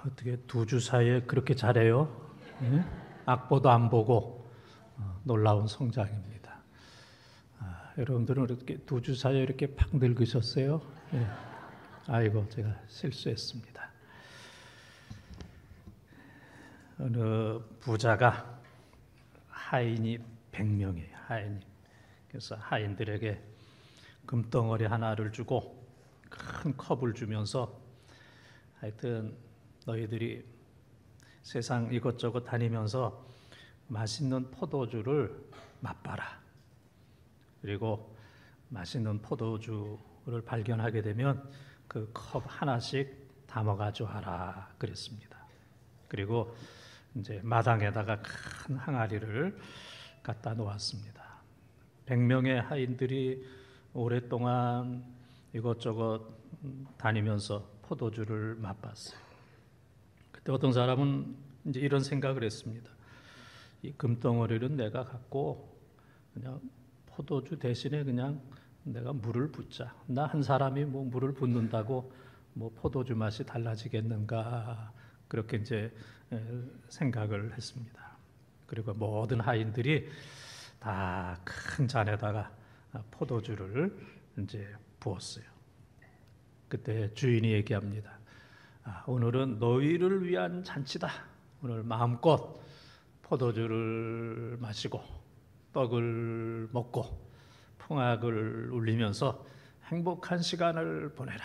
어떻게 두 주 사이에 그렇게 잘해요? 예? 악보도 안 보고 놀라운 성장입니다. 여러분들은 이렇게 두 주 사이에 이렇게 팍 늙으셨어요? 예. 아이고, 제가 실수했습니다. 어느 부자가 하인이 100명이에요. 하인이. 그래서 하인들에게 금덩어리 하나를 주고 큰 컵을 주면서 하여튼 너희들이 세상 이것저것 다니면서 맛있는 포도주를 맛봐라. 그리고 맛있는 포도주를 발견하게 되면 그 컵 하나씩 담아가지고 하라 그랬습니다. 그리고 이제 마당에다가 큰 항아리를 갖다 놓았습니다. 100명의 하인들이 오랫동안 이것저것 다니면서 포도주를 맛봤어요. 그때 어떤 사람은 이제 이런 생각을 했습니다. 이 금덩어리를 내가 갖고 그냥 포도주 대신에 그냥 내가 물을 붓자. 나 한 사람이 뭐 물을 붓는다고 뭐 포도주 맛이 달라지겠는가, 그렇게 이제 생각을 했습니다. 그리고 모든 하인들이 다 큰 잔에다가 포도주를 이제 부었어요. 그때 주인이 얘기합니다. 오늘은 너희를 위한 잔치다. 오늘 마음껏 포도주를 마시고 떡을 먹고 풍악을 울리면서 행복한 시간을 보내라.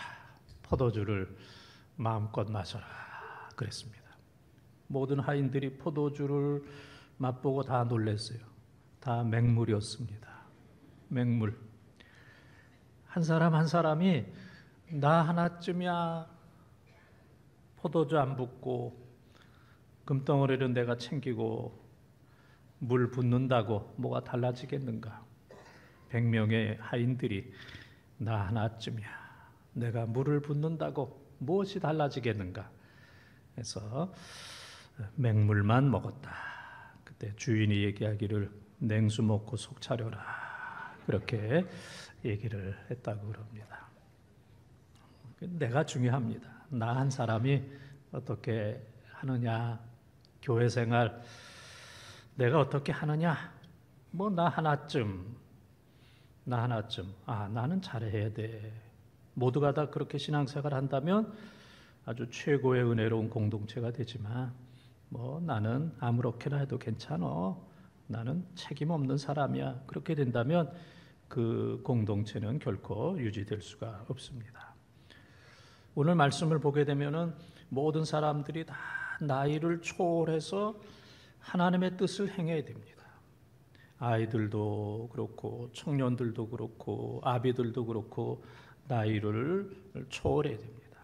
포도주를 마음껏 마셔라 그랬습니다. 모든 하인들이 포도주를 맛보고 다 놀랐어요. 다 맹물이었습니다. 맹물. 한 사람 한 사람이 나 하나쯤이야 포도주 안 붓고 금덩어리를 내가 챙기고 물 붓는다고 뭐가 달라지겠는가. 100명의 하인들이 나 하나쯤이야 내가 물을 붓는다고 무엇이 달라지겠는가 해서 맹물만 먹었다. 그때 주인이 얘기하기를 냉수 먹고 속 차려라 그렇게 얘기를 했다고 그럽니다. 내가 중요합니다. 나 한 사람이 어떻게 하느냐, 교회 생활 내가 어떻게 하느냐, 뭐 나 하나쯤 나는 잘해야 돼. 모두가 다 그렇게 신앙생활 한다면 아주 최고의 은혜로운 공동체가 되지만 뭐 나는 아무렇게나 해도 괜찮아. 나는 책임 없는 사람이야. 그렇게 된다면 그 공동체는 결코 유지될 수가 없습니다. 오늘 말씀을 보게 되면은 모든 사람들이 다 나이를 초월해서 하나님의 뜻을 행해야 됩니다. 아이들도 그렇고 청년들도 그렇고 아비들도 그렇고 나이를 초월해야 됩니다.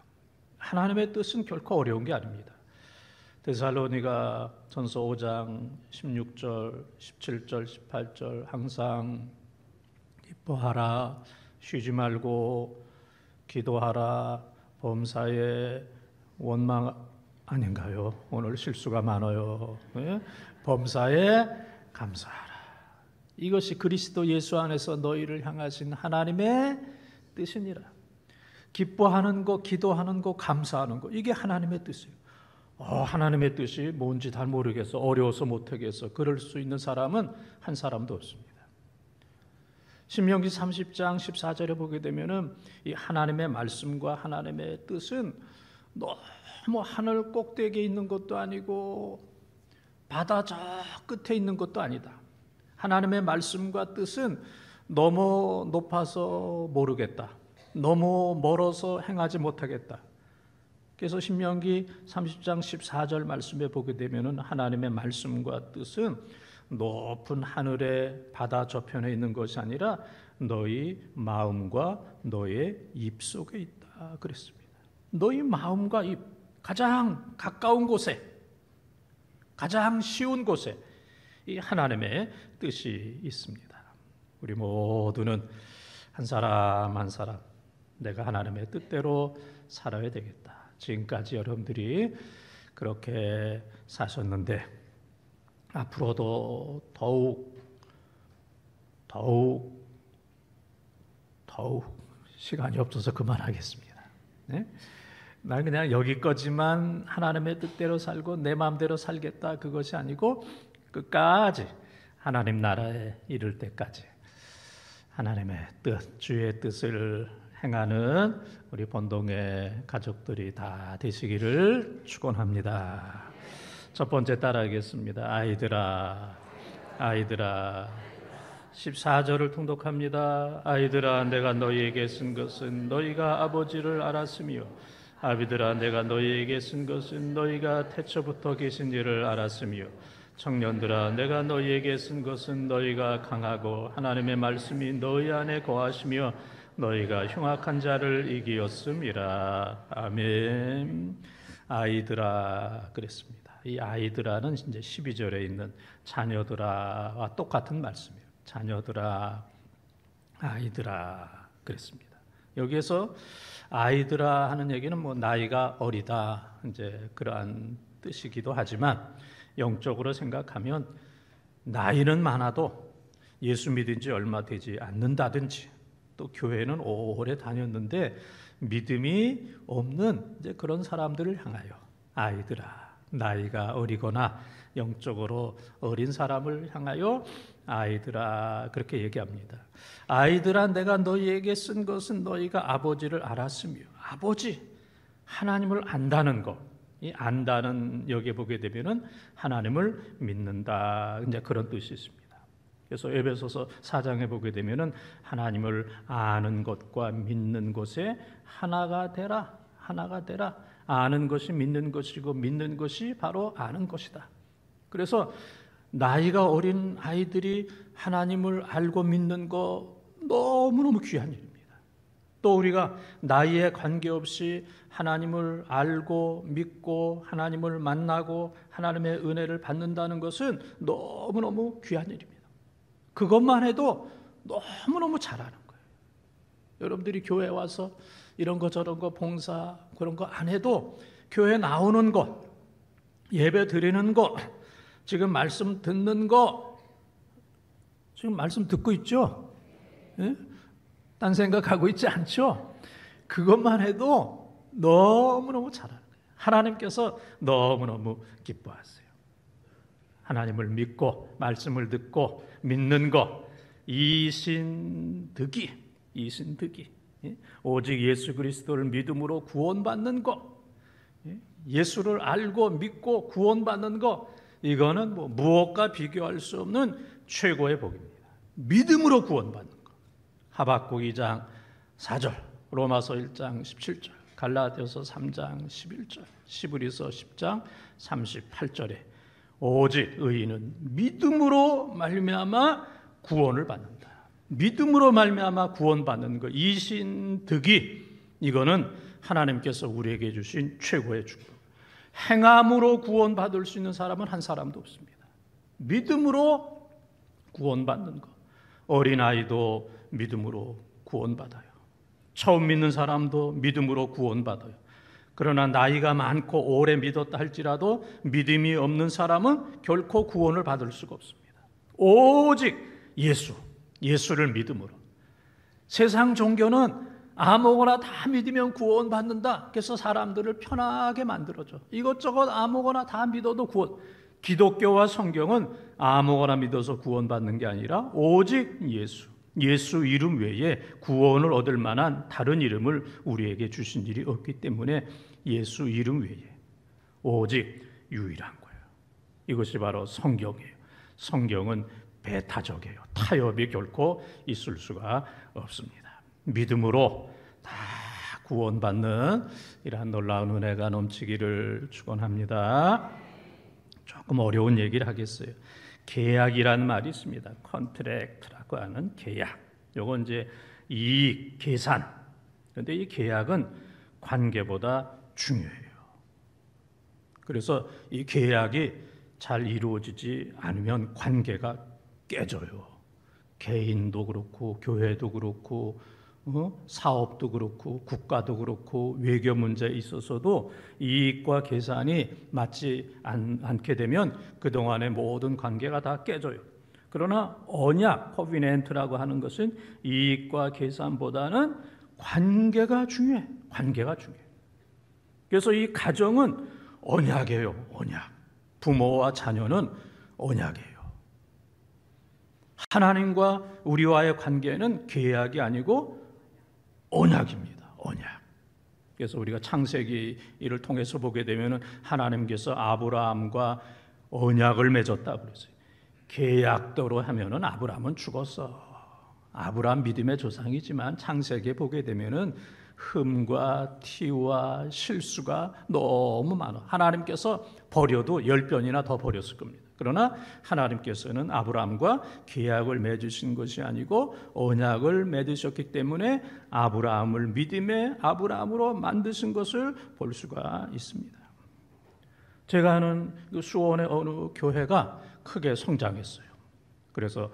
하나님의 뜻은 결코 어려운 게 아닙니다. 데살로니가 전서 5장 16절, 17절, 18절 항상 기뻐하라, 쉬지 말고 기도하라, 범사에 원망 아닌가요? 오늘 실수가 많아요. 네? 범사에 감사하라. 이것이 그리스도 예수 안에서 너희를 향하신 하나님의 뜻이니라. 기뻐하는 거, 기도하는 거, 감사하는 거, 이게 하나님의 뜻이에요. 하나님의 뜻이 뭔지 잘 모르겠어, 어려워서 못하겠어, 그럴 수 있는 사람은 한 사람도 없습니다. 신명기 30장 14절에 보게 되면은 이 하나님의 말씀과 하나님의 뜻은 너무 하늘 꼭대기에 있는 것도 아니고 바다 저 끝에 있는 것도 아니다. 하나님의 말씀과 뜻은 너무 높아서 모르겠다, 너무 멀어서 행하지 못하겠다. 그래서 신명기 30장 14절 말씀에 보게 되면은 하나님의 말씀과 뜻은 높은 하늘의 바다 저편에 있는 것이 아니라 너희 마음과 너의 입 속에 있다 그랬습니다. 너희 마음과 입, 가장 가까운 곳에, 가장 쉬운 곳에 이 하나님의 뜻이 있습니다. 우리 모두는 한 사람 한 사람 내가 하나님의 뜻대로 살아야 되겠다. 지금까지 여러분들이 그렇게 사셨는데 앞으로도 더욱 시간이 없어서 그만하겠습니다. 네? 난 그냥 여기까지만 하나님의 뜻대로 살고 내 마음대로 살겠다, 그것이 아니고 끝까지 하나님 나라에 이를 때까지 하나님의 뜻, 주의 뜻을 행하는 우리 본동의 가족들이 다 되시기를 축원합니다. 첫 번째 따라하겠습니다. 아이들아, 아이들아. 14절을 통독합니다. 아이들아, 내가 너희에게 쓴 것은 너희가 아버지를 알았으며, 아비들아, 내가 너희에게 쓴 것은 너희가 태초부터 계신 이를 알았으며, 청년들아, 내가 너희에게 쓴 것은 너희가 강하고 하나님의 말씀이 너희 안에 거하시며 너희가 흉악한 자를 이기었음이라. 아멘. 아이들아 그랬습니다. 이 아이들아는 이제 12절에 있는 자녀들아와 똑같은 말씀이에요. 자녀들아, 아이들아 그랬습니다. 여기에서 아이들아 하는 얘기는 뭐 나이가 어리다, 이제 그러한 뜻이기도 하지만 영적으로 생각하면 나이는 많아도 예수 믿은 지 얼마 되지 않는다든지, 또 교회는 오래 다녔는데 믿음이 없는 이제 그런 사람들을 향하여 아이들아, 나이가 어리거나 영적으로 어린 사람을 향하여 아이들아 그렇게 얘기합니다. 아이들아, 내가 너희에게 쓴 것은 너희가 아버지를 알았으며. 아버지, 하나님을 안다는 것, 이 안다는 여기에 보게 되면은 하나님을 믿는다, 이제 그런 뜻이 있습니다. 그래서 에베소서 4장에 보게 되면은 하나님을 아는 것과 믿는 것에 하나가 되라, 하나가 되라. 아는 것이 믿는 것이고 믿는 것이 바로 아는 것이다. 그래서 나이가 어린 아이들이 하나님을 알고 믿는 거 너무너무 귀한 일입니다. 또 우리가 나이에 관계없이 하나님을 알고 믿고 하나님을 만나고 하나님의 은혜를 받는다는 것은 너무너무 귀한 일입니다. 그것만 해도 너무너무 잘하는 거예요. 여러분들이 교회 와서 이런 거 저런 거 봉사 그런 거 안 해도 교회 나오는 것, 예배 드리는 것, 지금 말씀 듣는 거, 지금 말씀 듣고 있죠? 예? 딴 생각하고 있지 않죠? 그것만 해도 너무너무 잘하는 거예요. 하나님께서 너무너무 기뻐하세요. 하나님을 믿고 말씀을 듣고 믿는 것, 이신득이, 오직 예수 그리스도를 믿음으로 구원받는 것, 예수를 알고 믿고 구원받는 것, 이거는 뭐 무엇과 비교할 수 없는 최고의 복입니다. 믿음으로 구원받는 것. 하박국 2장 4절, 로마서 1장 17절, 갈라디아서 3장 11절, 시브리서 10장 38절에 오직 의인은 믿음으로 말미암아 구원을 받는다. 믿음으로 말미암아 구원받는 것, 이신득이, 이거는 하나님께서 우리에게 주신 최고의 축복. 행함으로 구원받을 수 있는 사람은 한 사람도 없습니다. 믿음으로 구원받는 것. 어린아이도 믿음으로 구원받아요. 처음 믿는 사람도 믿음으로 구원받아요. 그러나 나이가 많고 오래 믿었다 할지라도 믿음이 없는 사람은 결코 구원을 받을 수가 없습니다. 오직 예수를 믿음으로. 세상 종교는 아무거나 다 믿으면 구원받는다. 그래서 사람들을 편하게 만들어줘. 이것저것 아무거나 다 믿어도 구원. 기독교와 성경은 아무거나 믿어서 구원받는 게 아니라 오직 예수 이름 외에 구원을 얻을 만한 다른 이름을 우리에게 주신 일이 없기 때문에 예수 이름 외에 오직 유일한 거예요. 이것이 바로 성경이에요. 성경은 배타적이에요. 타협이 결코 있을 수가 없습니다. 믿음으로 다 구원받는 이러한 놀라운 은혜가 넘치기를 축원합니다. 조금 어려운 얘기를 하겠어요. 계약이라는 말이 있습니다. 컨트랙트라고 하는 계약. 요건 이제 이익, 계산. 그런데 이 계약은 관계보다 중요해요. 그래서 이 계약이 잘 이루어지지 않으면 관계가 깨져요. 개인도 그렇고 교회도 그렇고 사업도 그렇고 국가도 그렇고 외교 문제에 있어서도 이익과 계산이 맞지 않게 되면 그동안의 모든 관계가 다 깨져요. 그러나 언약, 코비넨트라고 하는 것은 이익과 계산보다는 관계가 중요해. 관계가 중요해. 그래서 이 가정은 언약이에요. 언약. 부모와 자녀는 언약이에요. 하나님과 우리와의 관계는 계약이 아니고 언약입니다. 언약. 그래서 우리가 창세기를 통해서 보게 되면 하나님께서 아브라함과 언약을 맺었다 그랬어요. 계약대로 하면은 아브라함은 죽었어. 아브라함 믿음의 조상이지만 창세기에 보게 되면은 흠과 티와 실수가 너무 많아. 하나님께서 버려도 10번이나 더 버렸을 겁니다. 그러나 하나님께서는 아브라함과 계약을 맺으신 것이 아니고 언약을 맺으셨기 때문에 아브라함을 믿음의 아브라함으로 만드신 것을 볼 수가 있습니다. 제가 아는 수원의 어느 교회가 크게 성장했어요. 그래서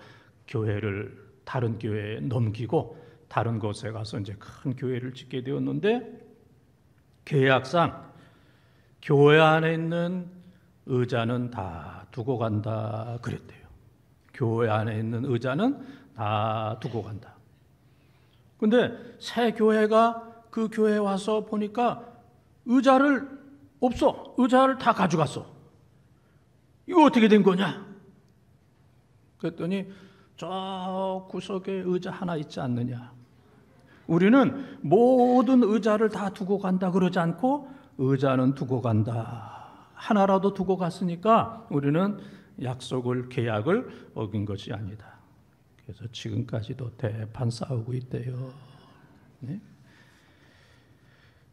교회를 다른 교회에 넘기고 다른 곳에 가서 이제 큰 교회를 짓게 되었는데, 계약상 교회 안에 있는 의자는 다 두고 간다 그랬대요. 교회 안에 있는 의자는 다 두고 간다. 근데 새 교회가 그 교회에 와서 보니까 의자를 없어. 의자를 다 가져갔어. 이거 어떻게 된 거냐? 그랬더니 저 구석에 의자 하나 있지 않느냐. 우리는 모든 의자를 다 두고 간다 그러지 않고 의자는 두고 간다. 하나라도 두고 갔으니까 우리는 약속을, 계약을 어긴 것이 아니다. 그래서 지금까지도 대판 싸우고 있대요. 네?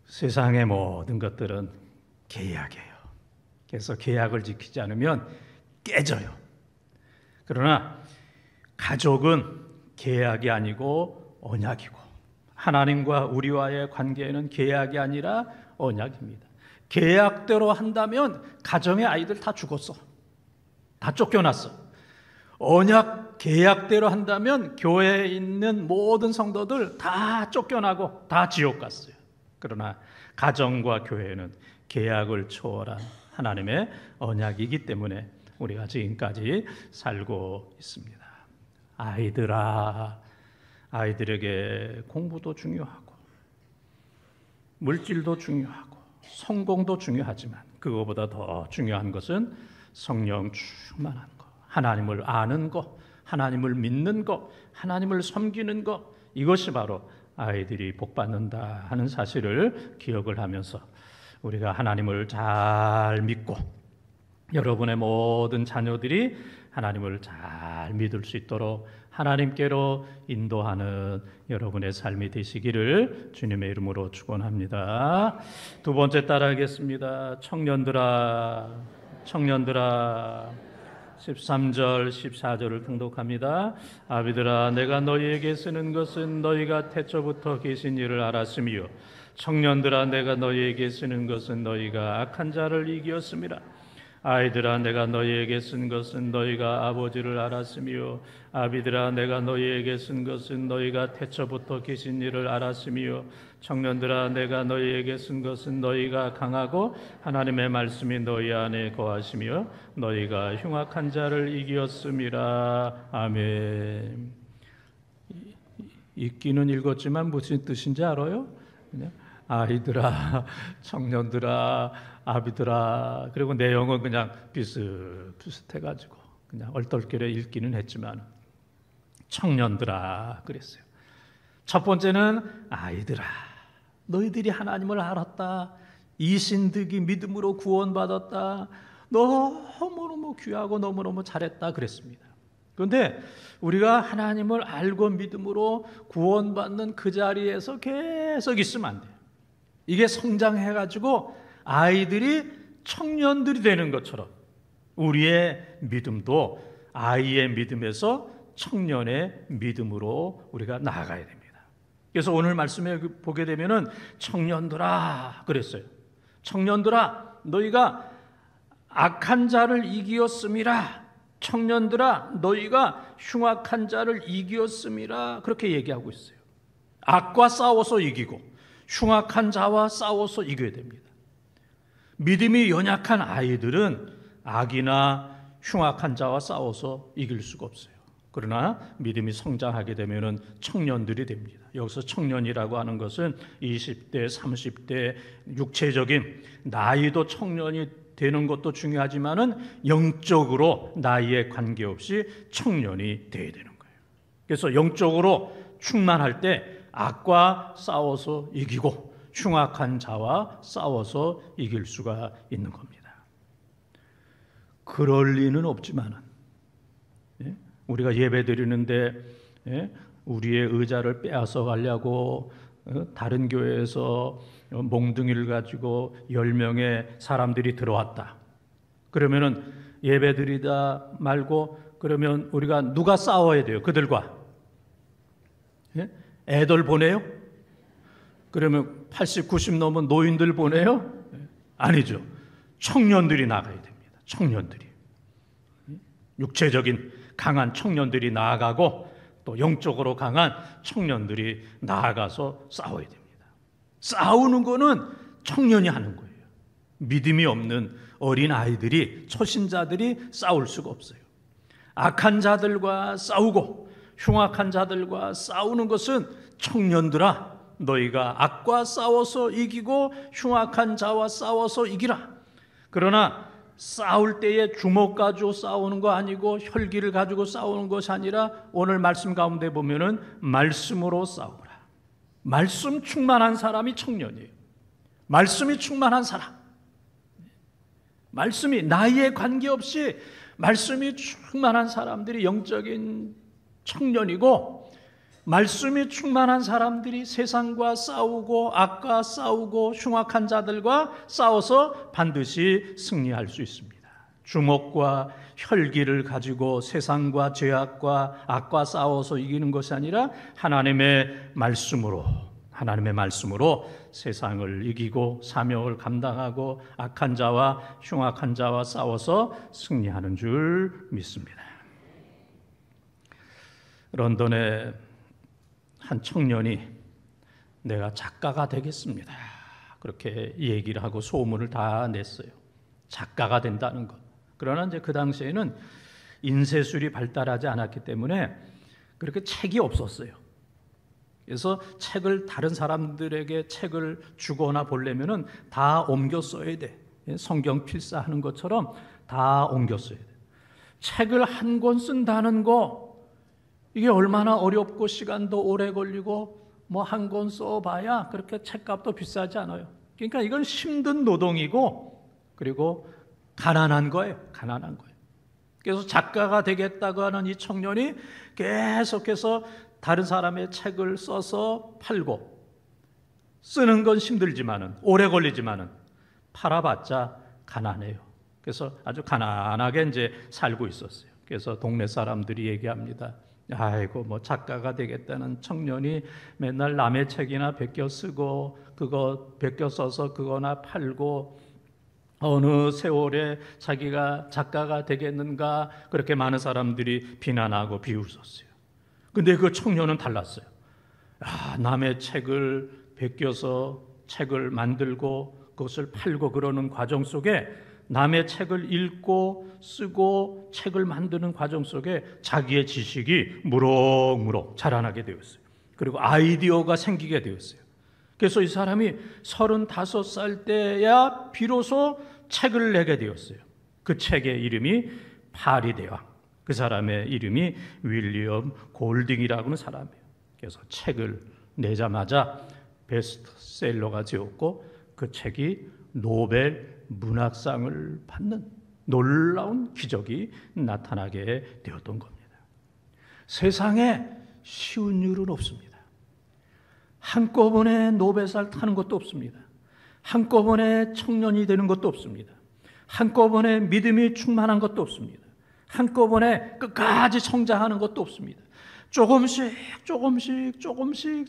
세상의 모든 것들은 계약이에요. 그래서 계약을 지키지 않으면 깨져요. 그러나 가족은 계약이 아니고 언약이고, 하나님과 우리와의 관계는 계약이 아니라 언약입니다. 계약대로 한다면 가정의 아이들 다 죽었어. 다 쫓겨났어. 언약, 계약대로 한다면 교회에 있는 모든 성도들 다 쫓겨나고 다 지옥 갔어요. 그러나 가정과 교회는 계약을 초월한 하나님의 언약이기 때문에 우리가 지금까지 살고 있습니다. 아이들아, 아이들에게 공부도 중요하고 물질도 중요하고 성공도 중요하지만 그거보다 더 중요한 것은 성령 충만한 것, 하나님을 아는 것, 하나님을 믿는 것, 하나님을 섬기는 것, 이것이 바로 아이들이 복받는다 하는 사실을 기억을 하면서 우리가 하나님을 잘 믿고 여러분의 모든 자녀들이 하나님을 잘 믿을 수 있도록 하나님께로 인도하는 여러분의 삶이 되시기를 주님의 이름으로 축원합니다. 두 번째 따라하겠습니다. 청년들아, 청년들아. 13절, 14절을 통독합니다. 아비들아, 내가 너희에게 쓰는 것은 너희가 태초부터 계신 일을 알았으며, 청년들아, 내가 너희에게 쓰는 것은 너희가 악한 자를 이기었음이라. 아이들아, 내가 너희에게 쓴 것은 너희가 아버지를 알았으며, 아비들아, 내가 너희에게 쓴 것은 너희가 태초부터 계신 일을 알았으며, 청년들아, 내가 너희에게 쓴 것은 너희가 강하고 하나님의 말씀이 너희 안에 거하시며 너희가 흉악한 자를 이기었음이라. 아멘. 읽기는 읽었지만 무슨 뜻인지 알아요? 아이들아, 청년들아, 아비들아. 그리고 내용은 그냥 비슷해가지고 그냥 얼떨결에 읽기는 했지만 청년들아 그랬어요. 첫 번째는 아이들아, 너희들이 하나님을 알았다, 이신득이 믿음으로 구원받았다, 너무너무 귀하고 너무너무 잘했다 그랬습니다. 그런데 우리가 하나님을 알고 믿음으로 구원받는 그 자리에서 계속 있으면 안 돼요. 이게 성장해가지고 아이들이 청년들이 되는 것처럼 우리의 믿음도 아이의 믿음에서 청년의 믿음으로 우리가 나아가야 됩니다. 그래서 오늘 말씀에 보게 되면은 청년들아 그랬어요. 청년들아, 너희가 악한 자를 이기었음이라. 청년들아, 너희가 흉악한 자를 이기었음이라. 그렇게 얘기하고 있어요. 악과 싸워서 이기고 흉악한 자와 싸워서 이겨야 됩니다. 믿음이 연약한 아이들은 악이나 흉악한 자와 싸워서 이길 수가 없어요. 그러나 믿음이 성장하게 되면은 청년들이 됩니다. 여기서 청년이라고 하는 것은 20대, 30대 육체적인 나이도 청년이 되는 것도 중요하지만은 영적으로 나이에 관계없이 청년이 돼야 되는 거예요. 그래서 영적으로 충만할 때 악과 싸워서 이기고 흉악한 자와 싸워서 이길 수가 있는 겁니다. 그럴 리는 없지만은 우리가 예배 드리는데 우리의 의자를 빼앗아 가려고 다른 교회에서 몽둥이를 가지고 10명의 사람들이 들어왔다. 그러면은 예배 드리다 말고 그러면 우리가 누가 싸워야 돼요? 그들과 애들 보내요? 그러면 80, 90 넘은 노인들 보내요? 아니죠. 청년들이 나가야 됩니다. 청년들이. 육체적인 강한 청년들이 나아가고 또 영적으로 강한 청년들이 나아가서 싸워야 됩니다. 싸우는 거는 청년이 하는 거예요. 믿음이 없는 어린 아이들이, 초신자들이 싸울 수가 없어요. 악한 자들과 싸우고 흉악한 자들과 싸우는 것은 청년들아, 너희가 악과 싸워서 이기고 흉악한 자와 싸워서 이기라. 그러나 싸울 때에 주먹 가지고 싸우는 거 아니고 혈기를 가지고 싸우는 것이 아니라 오늘 말씀 가운데 보면은 말씀으로 싸우라. 말씀 충만한 사람이 청년이에요. 말씀이 충만한 사람. 말씀이 나이에 관계없이 말씀이 충만한 사람들이 영적인 청년이고, 말씀이 충만한 사람들이 세상과 싸우고 악과 싸우고 흉악한 자들과 싸워서 반드시 승리할 수 있습니다. 주먹과 혈기를 가지고 세상과 죄악과 악과 싸워서 이기는 것이 아니라 하나님의 말씀으로 세상을 이기고 사명을 감당하고 악한 자와 흉악한 자와 싸워서 승리하는 줄 믿습니다. 런던의 한 청년이 내가 작가가 되겠습니다, 그렇게 얘기를 하고 소문을 다 냈어요. 작가가 된다는 것. 그러나 이제 그 당시에는 인쇄술이 발달하지 않았기 때문에 그렇게 책이 없었어요. 그래서 책을 다른 사람들에게 책을 주거나 보려면은 다 옮겨 써야 돼. 성경 필사하는 것처럼 다 옮겨 써야 돼. 책을 한 권 쓴다는 거, 이게 얼마나 어렵고 시간도 오래 걸리고 뭐 한 권 써봐야 그렇게 책값도 비싸지 않아요. 그러니까 이건 힘든 노동이고 그리고 가난한 거예요. 가난한 거예요. 그래서 작가가 되겠다고 하는 이 청년이 계속해서 다른 사람의 책을 써서 팔고, 쓰는 건 힘들지만은 오래 걸리지만은 팔아봤자 가난해요. 그래서 아주 가난하게 이제 살고 있었어요. 그래서 동네 사람들이 얘기합니다. 아이고, 뭐 작가가 되겠다는 청년이 맨날 남의 책이나 베껴 쓰고 그거 베껴 써서 그거나 팔고 어느 세월에 자기가 작가가 되겠는가, 그렇게 많은 사람들이 비난하고 비웃었어요. 근데 그 청년은 달랐어요. 남의 책을 베껴서 책을 만들고 그것을 팔고 그러는 과정 속에, 남의 책을 읽고 쓰고 책을 만드는 과정 속에 자기의 지식이 무럭무럭 자라나게 되었어요. 그리고 아이디어가 생기게 되었어요. 그래서 이 사람이 35살 때야 비로소 책을 내게 되었어요. 그 책의 이름이 파리 대왕. 그 사람의 이름이 윌리엄 골딩이라고 하는 사람이에요. 그래서 책을 내자마자 베스트셀러가 되었고 그 책이 노벨 문학상을 받는 놀라운 기적이 나타나게 되었던 겁니다. 세상에 쉬운 일은 없습니다. 한꺼번에 노벨상 타는 것도 없습니다. 한꺼번에 청년이 되는 것도 없습니다. 한꺼번에 믿음이 충만한 것도 없습니다. 한꺼번에 끝까지 성장하는 것도 없습니다. 조금씩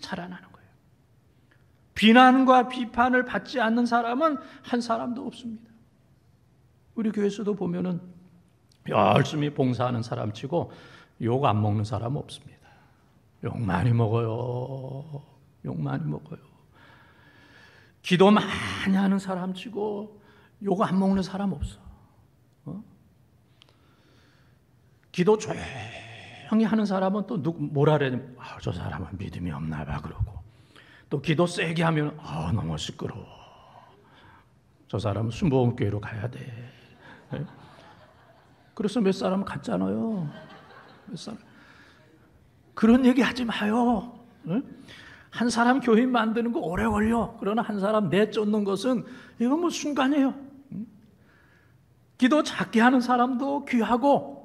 자라나는 거예요. 비난과 비판을 받지 않는 사람은 한 사람도 없습니다. 우리 교회에서도 보면은 열심히 봉사하는 사람 치고 욕 안 먹는 사람 없습니다. 욕 많이 먹어요. 욕 많이 먹어요. 기도 많이 하는 사람 치고 욕 안 먹는 사람 없어. 기도 조용히 하는 사람은 또 뭐라 그래? 저 사람은 믿음이 없나 봐 그러고, 또 기도 세게 하면 너무 시끄러워. 저 사람은 순복음교회로 가야 돼. 네? 그래서 몇 사람 갔잖아요. 몇 사람. 그런 얘기 하지 마요. 네? 한 사람 교인 만드는 거 오래 걸려. 그러나 한 사람 내쫓는 것은 이건 뭐 순간이에요. 기도 작게 하는 사람도 귀하고,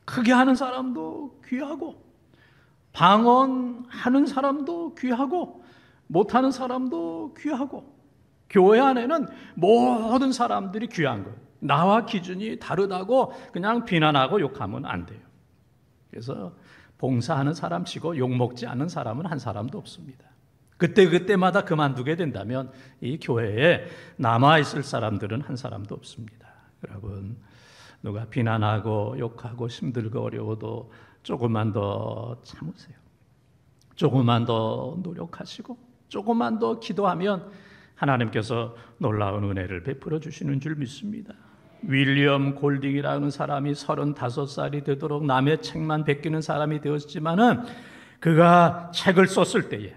크게 하는 사람도 귀하고, 방언하는 사람도 귀하고, 못하는 사람도 귀하고, 교회 안에는 모든 사람들이 귀한 거예요. 나와 기준이 다르다고 그냥 비난하고 욕하면 안 돼요. 그래서 봉사하는 사람 치고 욕먹지 않는 사람은 한 사람도 없습니다. 그때마다 그만두게 된다면 이 교회에 남아있을 사람들은 한 사람도 없습니다. 여러분, 누가 비난하고 욕하고 힘들고 어려워도 조금만 더 참으세요. 조금만 더 노력하시고 조금만 더 기도하면 하나님께서 놀라운 은혜를 베풀어 주시는 줄 믿습니다. 윌리엄 골딩이라는 사람이 35살이 되도록 남의 책만 베끼는 사람이 되었지만은 그가 책을 썼을 때에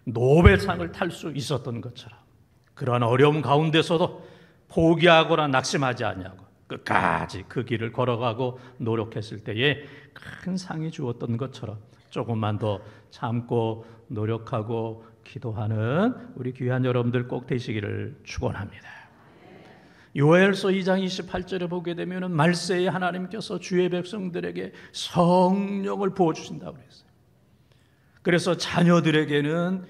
노벨상을 탈 수 있었던 것처럼 그러한 어려움 가운데서도 포기하거나 낙심하지 않냐고 끝까지 그 길을 걸어가고 노력했을 때에 큰 상이 주었던 것처럼 조금만 더 참고 노력하고 기도하는 우리 귀한 여러분들 꼭 되시기를 축원합니다. 요엘서 2장 28절에 보게 되면 말세에 하나님께서 주의 백성들에게 성령을 부어주신다고 그랬어요. 그래서 자녀들에게는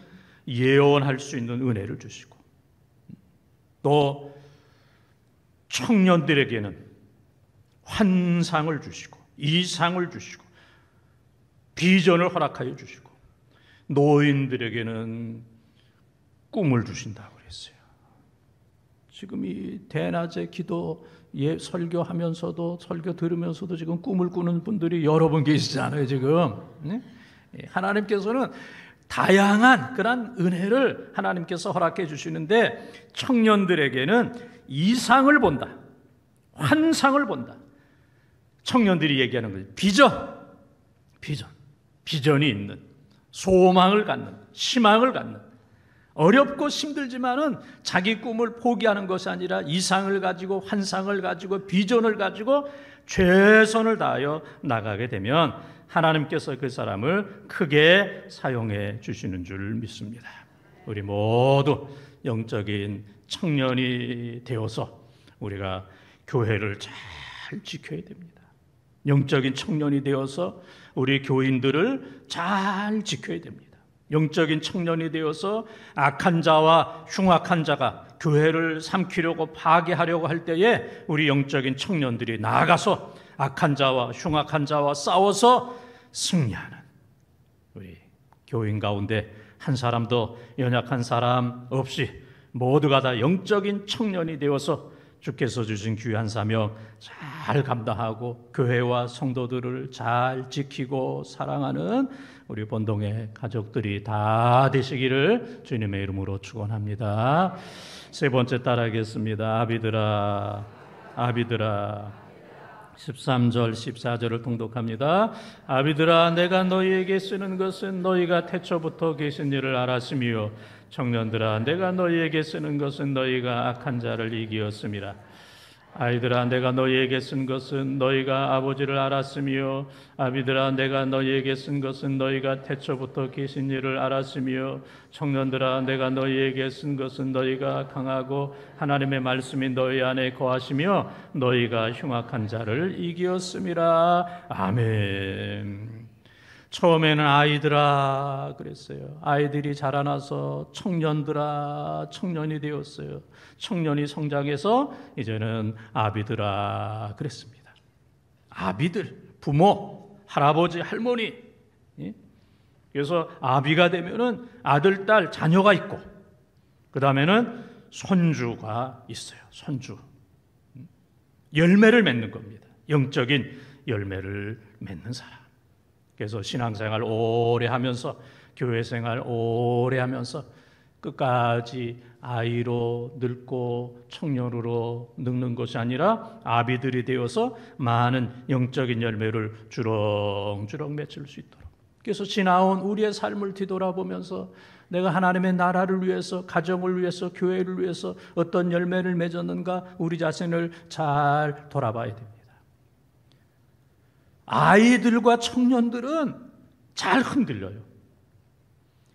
예언할 수 있는 은혜를 주시고, 또 청년들에게는 환상을 주시고 이상을 주시고 비전을 허락하여 주시고, 노인들에게는 꿈을 주신다고 그랬어요. 지금 이 대낮에 기도 설교하면서도, 설교 들으면서도 지금 꿈을 꾸는 분들이 여러 분 계시잖아요 지금. 네? 하나님께서는 다양한 그런 은혜를 하나님께서 허락해 주시는데, 청년들에게는 이상을 본다, 환상을 본다. 청년들이 얘기하는 거죠. 비전이 있는, 소망을 갖는, 희망을 갖는, 어렵고 힘들지만은 자기 꿈을 포기하는 것이 아니라 이상을 가지고 환상을 가지고 비전을 가지고 최선을 다하여 나가게 되면 하나님께서 그 사람을 크게 사용해 주시는 줄 믿습니다. 우리 모두 영적인 청년이 되어서 우리가 교회를 잘 지켜야 됩니다. 영적인 청년이 되어서 우리 교인들을 잘 지켜야 됩니다. 영적인 청년이 되어서 악한 자와 흉악한 자가 교회를 삼키려고 파괴하려고 할 때에 우리 영적인 청년들이 나아가서 악한 자와 흉악한 자와 싸워서 승리하는, 우리 교인 가운데 한 사람도 연약한 사람 없이 모두가 다 영적인 청년이 되어서 주께서 주신 귀한 사명 잘 감당하고 교회와 성도들을 잘 지키고 사랑하는 우리 본동의 가족들이 다 되시기를 주님의 이름으로 축원합니다. 세 번째 따라하겠습니다. 아비들아, 아비들아. 13절 14절을 통독합니다. 아비들아, 내가 너희에게 쓰는 것은 너희가 태초부터 계신 일을 알았으며, 청년들아, 내가 너희에게 쓰는 것은 너희가 악한 자를 이기었음이라. 아이들아, 내가 너희에게 쓴 것은 너희가 아버지를 알았으며, 아비들아, 내가 너희에게 쓴 것은 너희가 태초부터 계신 일을 알았으며, 청년들아, 내가 너희에게 쓴 것은 너희가 강하고 하나님의 말씀이 너희 안에 거하시며 너희가 흉악한 자를 이기었음이라. 아멘. 처음에는 아이들아 그랬어요. 아이들이 자라나서 청년들아, 청년이 되었어요. 청년이 성장해서 이제는 아비들아 그랬습니다. 아비들, 부모, 할아버지, 할머니. 그래서 아비가 되면은 아들, 딸, 자녀가 있고, 그 다음에는 손주가 있어요. 손주. 열매를 맺는 겁니다. 영적인 열매를 맺는 사람. 그래서 신앙생활 오래 하면서, 교회생활 오래 하면서 끝까지 아이로 늙고 청년으로 늙는 것이 아니라 아비들이 되어서 많은 영적인 열매를 주렁주렁 맺을 수 있도록. 그래서 지나온 우리의 삶을 뒤돌아보면서 내가 하나님의 나라를 위해서, 가정을 위해서, 교회를 위해서 어떤 열매를 맺었는가 우리 자신을 잘 돌아봐야 됩니다. 아이들과 청년들은 잘 흔들려요.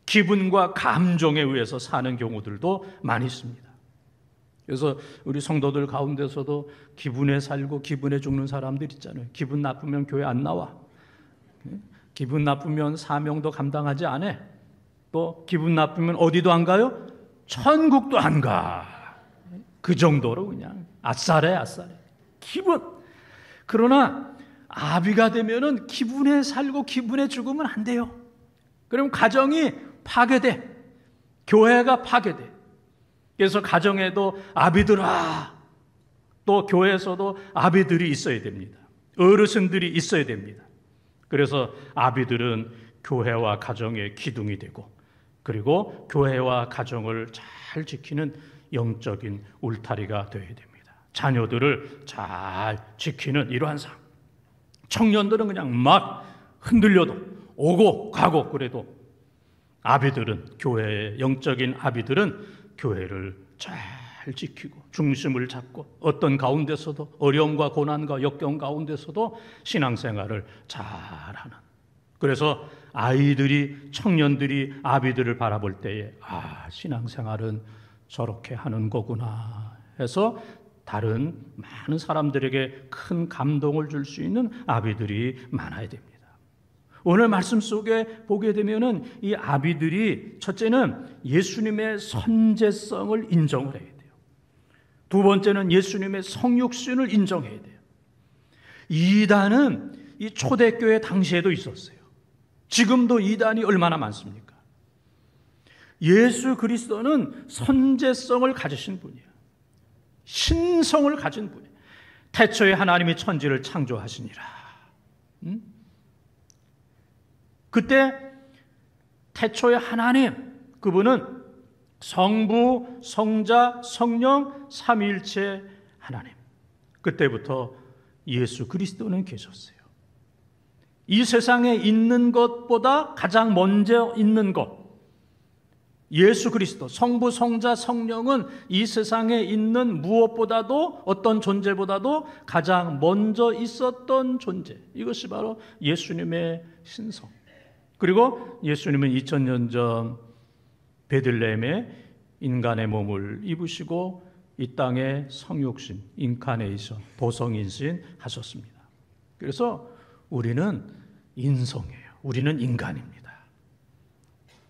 기분과 감정에 의해서 사는 경우들도 많이 있습니다. 그래서 우리 성도들 가운데서도 기분에 살고 기분에 죽는 사람들 있잖아요. 기분 나쁘면 교회 안 나와. 기분 나쁘면 사명도 감당하지 않아. 또 기분 나쁘면 어디도 안 가요? 천국도 안 가. 그 정도로 그냥 아싸래. 기분. 그러나 아비가 되면은 기분에 살고 기분에 죽으면 안 돼요. 그럼 가정이 파괴돼. 교회가 파괴돼. 그래서 가정에도 아비들아, 또 교회에서도 아비들이 있어야 됩니다. 어르신들이 있어야 됩니다. 그래서 아비들은 교회와 가정의 기둥이 되고, 그리고 교회와 가정을 잘 지키는 영적인 울타리가 되어야 됩니다. 자녀들을 잘 지키는 이러한 삶. 청년들은 그냥 막 흔들려도 오고 가고 그래도 아비들은, 교회의 영적인 아비들은 교회를 잘 지키고 중심을 잡고 어떤 가운데서도, 어려움과 고난과 역경 가운데서도 신앙생활을 잘하는. 그래서 아이들이, 청년들이 아비들을 바라볼 때에 신앙생활은 저렇게 하는 거구나 해서 다른 많은 사람들에게 큰 감동을 줄 수 있는 아비들이 많아야 됩니다. 오늘 말씀 속에 보게 되면은 이 아비들이 첫째는 예수님의 선제성을 인정을 해야 돼요. 두 번째는 예수님의 성육신을 인정해야 돼요. 이단은 이 초대교회 당시에도 있었어요. 지금도 이단이 얼마나 많습니까? 예수 그리스도는 선제성을 가지신 분이에요. 신성을 가진 분이에요. 태초에 하나님이 천지를 창조하시니라. 그때 태초에 하나님, 그분은 성부, 성자, 성령, 삼위일체 하나님. 그때부터 예수 그리스도는 계셨어요. 이 세상에 있는 것보다 가장 먼저 있는 것, 예수 그리스도, 성부, 성자, 성령은 이 세상에 있는 무엇보다도, 어떤 존재보다도 가장 먼저 있었던 존재. 이것이 바로 예수님의 신성. 그리고 예수님은 2000년 전 베들레헴에 인간의 몸을 입으시고 이 땅에 성육신, 인카네이션, 도성인신 하셨습니다. 그래서 우리는 인성이에요. 우리는 인간입니다.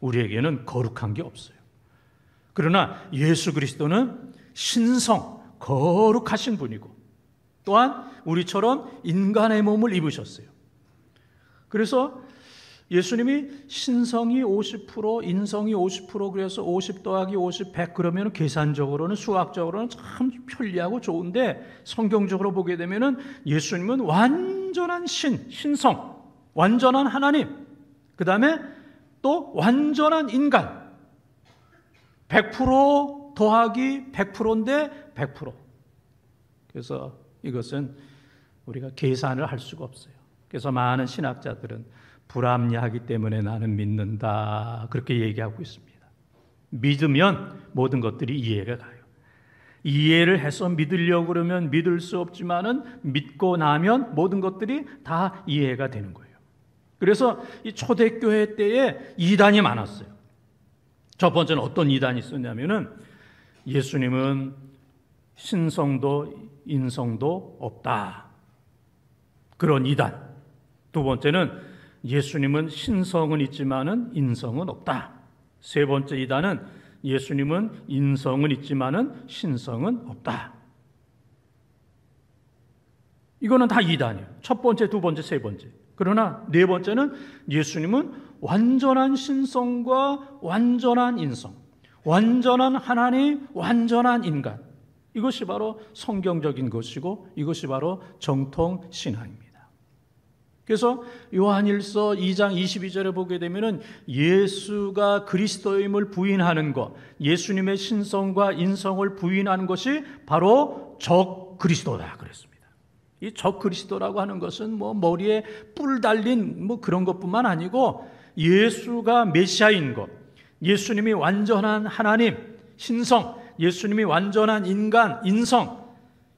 우리에게는 거룩한 게 없어요. 그러나 예수 그리스도는 신성, 거룩하신 분이고 또한 우리처럼 인간의 몸을 입으셨어요. 그래서 예수님이 신성이 50%, 인성이 50%, 그래서 50 더하기 50, 100 그러면 계산적으로는, 수학적으로는 참 편리하고 좋은데 성경적으로 보게 되면은 예수님은 완전한 신성, 완전한 하나님, 그 다음에 또 완전한 인간, 100% 더하기 100%인데 100%. 그래서 이것은 우리가 계산을 할 수가 없어요. 그래서 많은 신학자들은 불합리하기 때문에 나는 믿는다, 그렇게 얘기하고 있습니다. 믿으면 모든 것들이 이해가 가요. 이해를 해서 믿으려고 그러면 믿을 수 없지만은 믿고 나면 모든 것들이 다 이해가 되는 거예요. 그래서 이 초대교회 때에 이단이 많았어요. 첫 번째는 어떤 이단이 있었냐면은 예수님은 신성도 인성도 없다, 그런 이단. 두 번째는 예수님은 신성은 있지만은 인성은 없다. 세 번째 이단은 예수님은 인성은 있지만은 신성은 없다. 이거는 다 이단이에요. 첫 번째, 두 번째, 세 번째. 그러나 네 번째는 예수님은 완전한 신성과 완전한 인성, 완전한 하나님, 완전한 인간. 이것이 바로 성경적인 것이고 이것이 바로 정통 신앙입니다. 그래서 요한일서 2장 22절에 보게 되면은 예수가 그리스도임을 부인하는 것, 예수님의 신성과 인성을 부인하는 것이 바로 적 그리스도다 그랬습니다. 이 적 그리스도라고 하는 것은 뭐 머리에 뿔 달린 뭐 그런 것뿐만 아니고 예수가 메시아인 것, 예수님이 완전한 하나님, 신성, 예수님이 완전한 인간, 인성,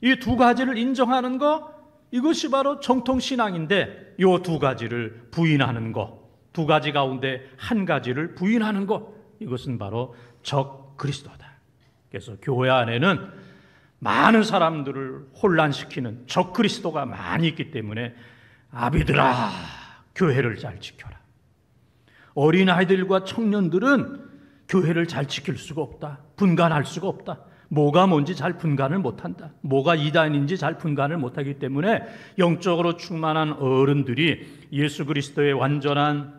이 두 가지를 인정하는 것, 이것이 바로 정통신앙인데 이 두 가지를 부인하는 것, 두 가지 가운데 한 가지를 부인하는 것, 이것은 바로 적 그리스도다. 그래서 교회 안에는 많은 사람들을 혼란시키는 적 그리스도가 많이 있기 때문에 아비들아, 교회를 잘 지켜라. 어린아이들과 청년들은 교회를 잘 지킬 수가 없다. 분간할 수가 없다. 뭐가 뭔지 잘 분간을 못한다. 뭐가 이단인지 잘 분간을 못하기 때문에 영적으로 충만한 어른들이 예수 그리스도의 완전한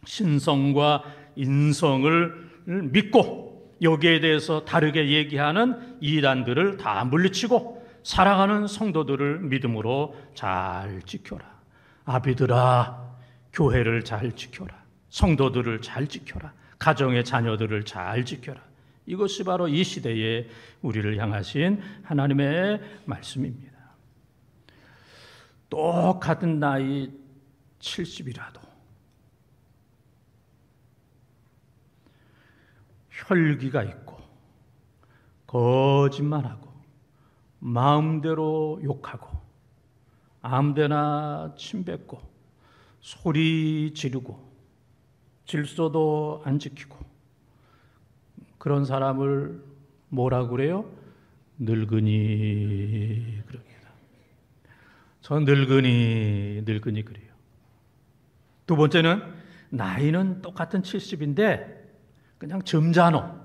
신성과 인성을 믿고 여기에 대해서 다르게 얘기하는 이단들을 다 물리치고 사랑하는 성도들을 믿음으로 잘 지켜라. 아비들아, 교회를 잘 지켜라. 성도들을 잘 지켜라. 가정의 자녀들을 잘 지켜라. 이것이 바로 이 시대에 우리를 향하신 하나님의 말씀입니다. 똑같은 나이 70이라도 혈기가 있고 거짓말하고 마음대로 욕하고 아무데나 침뱉고 소리 지르고 질서도 안 지키고 그런 사람을 뭐라고 그래요? 늙은이 그럽니다. 저 늙은이 그래요. 두 번째는 나이는 똑같은 70인데 그냥 점잖어.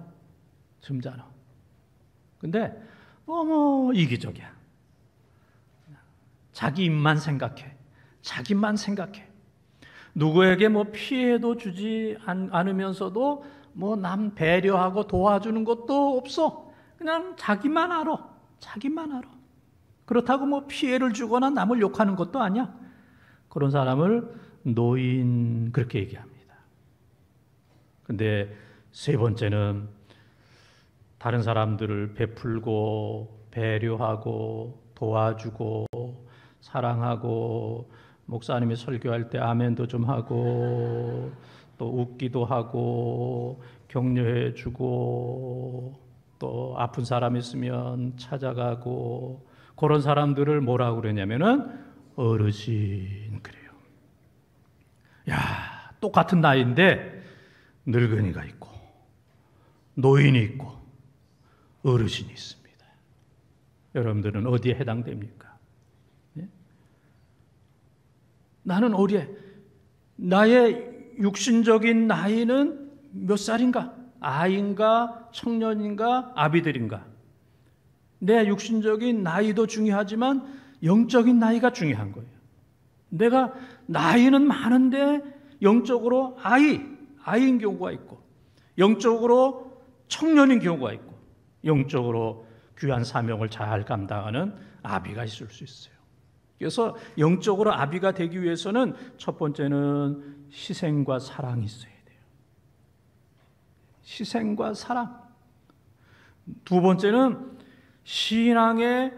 근데 너무 이기적이야. 자기 입만 생각해. 자기만 생각해. 누구에게 뭐 피해도 주지 않으면서도 뭐 남 배려하고 도와주는 것도 없어. 그냥 자기만 알아. 그렇다고 뭐 피해를 주거나 남을 욕하는 것도 아니야. 그런 사람을 노인 그렇게 얘기합니다. 근데 세 번째는 다른 사람들을 베풀고 배려하고 도와주고 사랑하고 목사님이 설교할 때 아멘도 좀 하고 또 웃기도 하고 격려해 주고 또 아픈 사람 있으면 찾아가고 그런 사람들을 뭐라고 그러냐면은 어르신 그래요. 야, 똑같은 나이인데 늙은이가 있고 노인이 있고 어르신이 있습니다. 여러분들은 어디에 해당됩니까? 예? 나는 어디에? 나의 육신적인 나이는 몇 살인가? 아이인가? 청년인가? 아비들인가? 내 육신적인 나이도 중요하지만 영적인 나이가 중요한 거예요. 내가 나이는 많은데 영적으로 아이인 경우가 있고 영적으로 청년인 경우가 있고 영적으로 귀한 사명을 잘 감당하는 아비가 있을 수 있어요. 그래서 영적으로 아비가 되기 위해서는 첫 번째는 희생과 사랑이 있어야 돼요. 희생과 사랑. 두 번째는 신앙의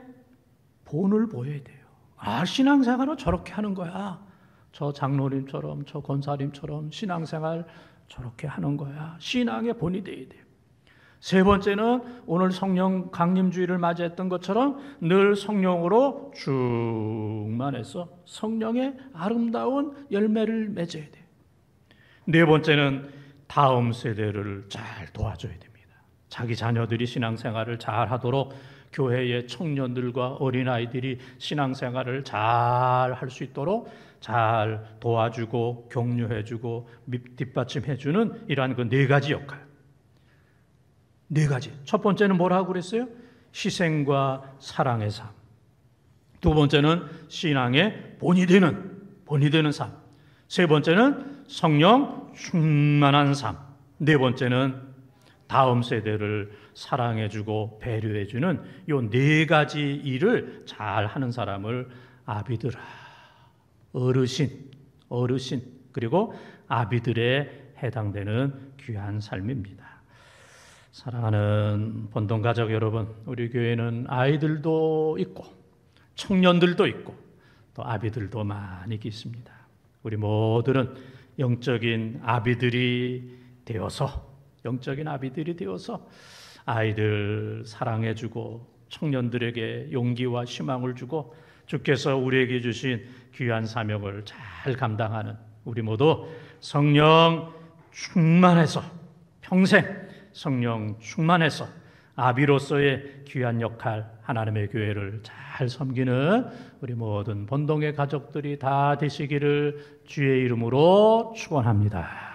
본을 보여야 돼요. 아, 신앙생활은 저렇게 하는 거야. 저 장로님처럼 저 권사님처럼 신앙생활 저렇게 하는 거야. 신앙의 본이 돼야 돼요. 세 번째는 오늘 성령 강림주의를 맞이했던 것처럼 늘 성령으로 충만해서 성령의 아름다운 열매를 맺어야 돼요. 네 번째는 다음 세대를 잘 도와줘야 됩니다. 자기 자녀들이 신앙생활을 잘 하도록 교회의 청년들과 어린아이들이 신앙생활을 잘 할 수 있도록 잘 도와주고 격려해주고 뒷받침해주는 이러한 그 네 가지 역할. 네 가지. 첫 번째는 뭐라고 그랬어요? 희생과 사랑의 삶. 두 번째는 신앙의 본이 되는 삶. 세 번째는 성령 충만한 삶. 네 번째는 다음 세대를 사랑해주고 배려해주는 이 네 가지 일을 잘 하는 사람을 아비들아 어르신 그리고 아비들에 해당되는 귀한 삶입니다. 사랑하는 본동 가족 여러분, 우리 교회는 아이들도 있고 청년들도 있고 또 아비들도 많이 있습니다. 우리 모두는 영적인 아비들이 되어서 아이들 사랑해주고 청년들에게 용기와 희망을 주고 주께서 우리에게 주신 귀한 사명을 잘 감당하는 우리 모두 성령 충만해서 평생 성령 충만해서 아비로서의 귀한 역할, 하나님의 교회를 잘 섬기는 우리 모든 본동의 가족들이 다 되시기를 주의 이름으로 축원합니다.